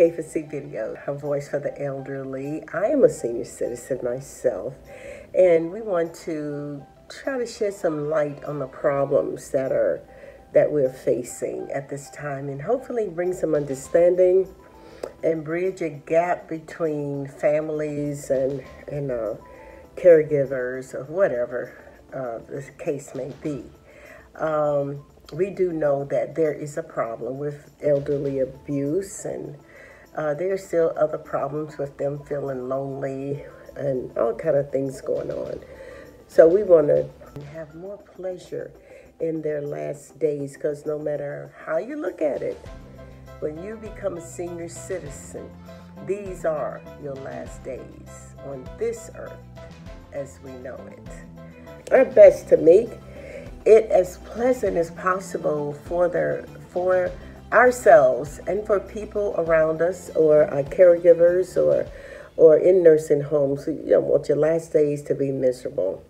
K4C Video, a voice for the elderly. I am a senior citizen myself, and we want to try to shed some light on the problems that we're facing at this time, and hopefully bring some understanding and bridge a gap between families and caregivers or whatever the case may be. We do know that there is a problem with elderly abuse, and there are still other problems with them feeling lonely and all kind of things going on. So we want to have more pleasure in their last days, because no matter how you look at it, when you become a senior citizen, these are your last days on this earth as we know it. Our best to make it as pleasant as possible for ourselves and for people around us, or our caregivers, or in nursing homes. You don't want your last days to be miserable.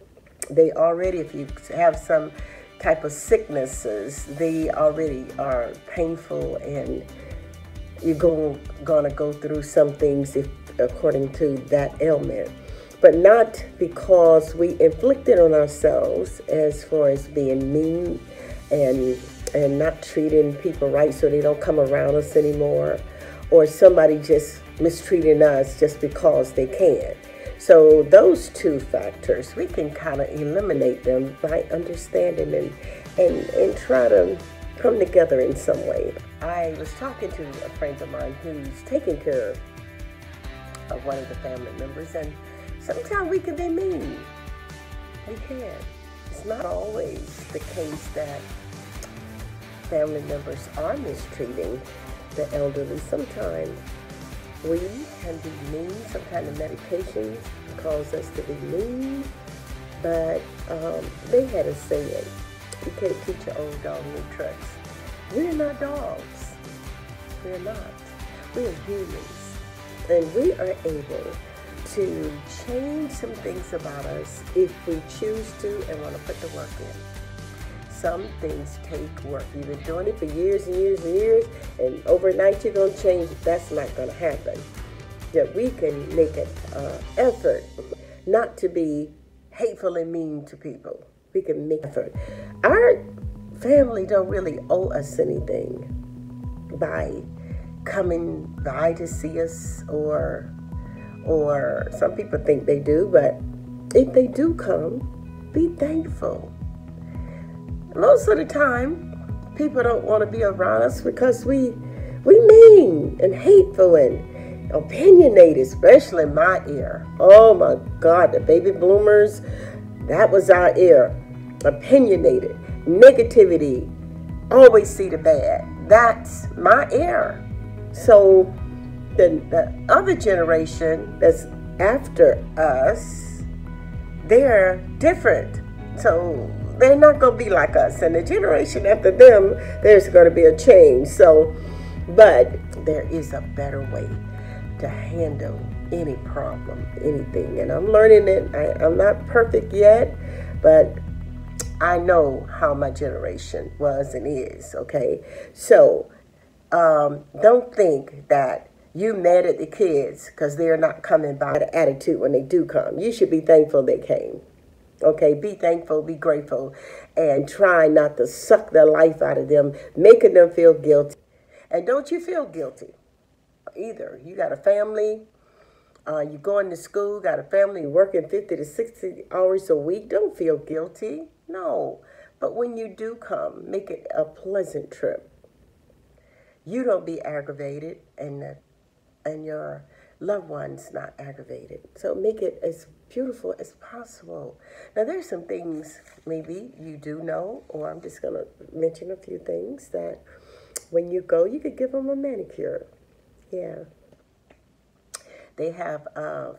They already, if you have some type of sicknesses, they already are painful, and you're gonna go through some things according to that ailment. But not because we inflict it on ourselves, as far as being mean and not treating people right so they don't come around us anymore, or somebody just mistreating us just because they can. So those two factors, we can kind of eliminate them by understanding and try to come together in some way. I was talking to a friend of mine who's taking care of one of the family members, and sometimes we can be mean. We can. It's not always the case that family members are mistreating the elderly. Sometimes we can be mean. Sometimes the medications cause us to be mean. But they had a saying, you can't teach your own dog new tricks. We're not dogs. We're not. We are humans. And we are able to change some things about us if we choose to and want to put the work in. Some things take work. You've been doing it for years and years and years, and overnight you're going to change. That's not going to happen. That we can make an effort not to be hateful and mean to people. We can make effort. Our family don't really owe us anything by coming by to see us, or some people think they do, but if they do come, be thankful. Most of the time, people don't want to be around us because we mean and hateful and opinionated, especially in my ear. Oh my God, the baby bloomers, that was our ear. Opinionated, negativity, always see the bad. That's my ear. So the other generation that's after us, they're different. So they're not going to be like us. And the generation after them, there's going to be a change. So, but there is a better way to handle any problem, anything. And I'm learning it. I'm not perfect yet, but I know how my generation was and is, okay? So don't think that you mad at the kids because they're not coming by the attitude when they do come. You should be thankful they came. Okay, be thankful, be grateful, and try not to suck the life out of them, making them feel guilty. And don't you feel guilty either. You got a family, you're going to school, got a family working 50 to 60 hours a week. Don't feel guilty. No. But when you do come, make it a pleasant trip. You don't be aggravated, and your loved one's not aggravated. So make it as beautiful as possible. Now, there's some things maybe you do know, or I'm just going to mention a few things that when you go, you could give them a manicure. Yeah. They have,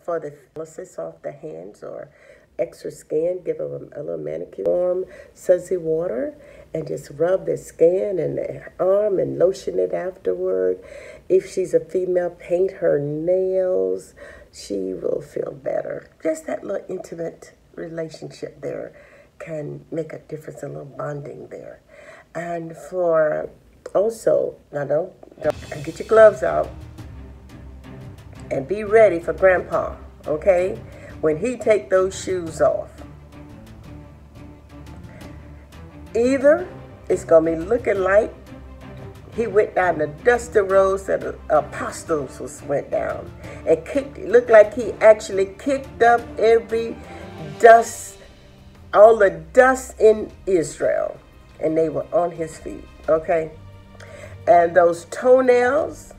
for the analysis off the hands or extra skin, give them a little manicure, warm, sudsy water, and just rub their skin and their arm and lotion it afterward. If she's a female, paint her nails. She will feel better. Just that little intimate relationship there can make a difference, a little bonding there. And for also, now don't get your gloves out. And be ready for Grandpa, okay? When he take those shoes off. Either it's going to be looking like he went down the dusty roads that the apostles went down. And looked like he actually kicked up every dust, all the dust in Israel. And they were on his feet, okay? And those toenails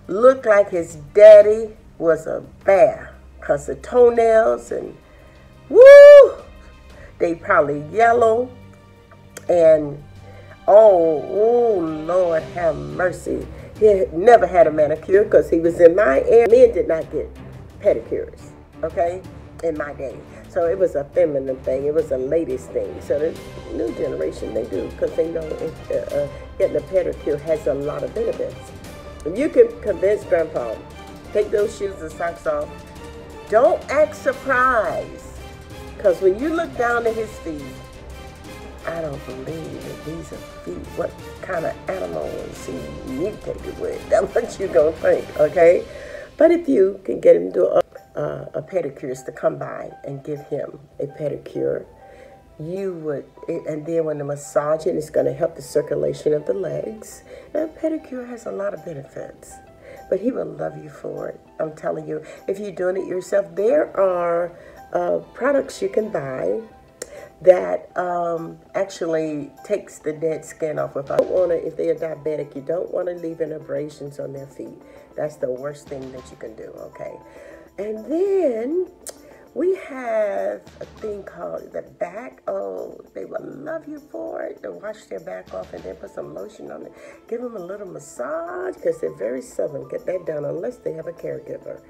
looked like his daddy was a bear. Because the toenails and, woo, they probably yellow. And, oh, Lord have mercy. He never had a manicure because he was in my area. Men did not get pedicures, okay, in my day. So it was a feminine thing. It was a ladies thing. So the new generation, they do because they know getting a pedicure has a lot of benefits. If you can convince Grandpa, take those shoes and socks off, don't act surprised. Because when you look down at his feet, I don't believe that these are feet. What kind of animal is he mutated with? That's what you're going to think, okay? But if you can get him to a pedicurist to come by and give him a pedicure, you would, and then when the massaging is going to help the circulation of the legs. And a pedicure has a lot of benefits, but he will love you for it. I'm telling you, if you're doing it yourself, there are products you can buy that actually takes the dead skin off. If they're diabetic, you don't want to leave any abrasions on their feet. That's the worst thing that you can do, okay? And then we have a thing called the back. Oh, they will love you for it. To wash their back off and then put some lotion on it. Give them a little massage because they're very seldom get that done unless they have a caregiver.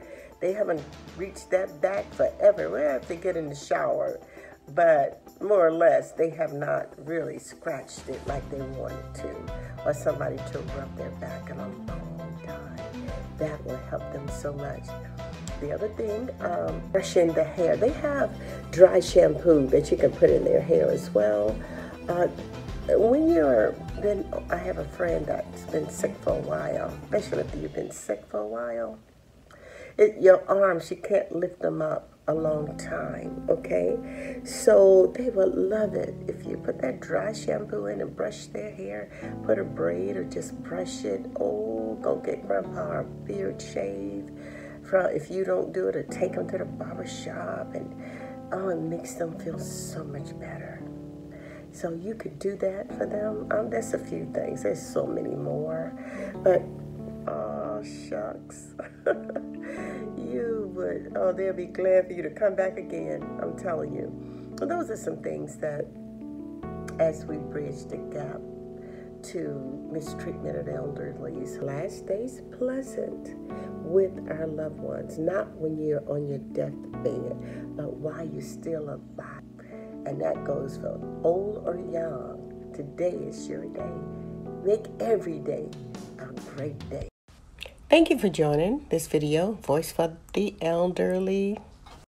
They haven't reached that back forever. We have to get in the shower. But more or less, they have not really scratched it like they wanted to, or somebody to rub their back in a long time. That will help them so much. The other thing, brushing the hair. They have dry shampoo that you can put in their hair as well. I have a friend that's been sick for a while, especially if you've been sick for a while. Your arms, you can't lift them up a long time, okay? So they would love it if you put that dry shampoo in and brush their hair, put a braid or just brush it. Oh, go get Grandpa a beard shave. If you don't do it, or take them to the barber shop, and oh, it makes them feel so much better. So you could do that for them. There's a few things. There's so many more, but oh shucks. They'll be glad for you to come back again. I'm telling you. Well, those are some things that, as we bridge the gap to mistreatment of the elderly, last days pleasant with our loved ones, not when you're on your deathbed, but while you're still alive. And that goes for old or young. Today is your day. Make every day a great day. Thank you for joining this video, Voice for the Elderly.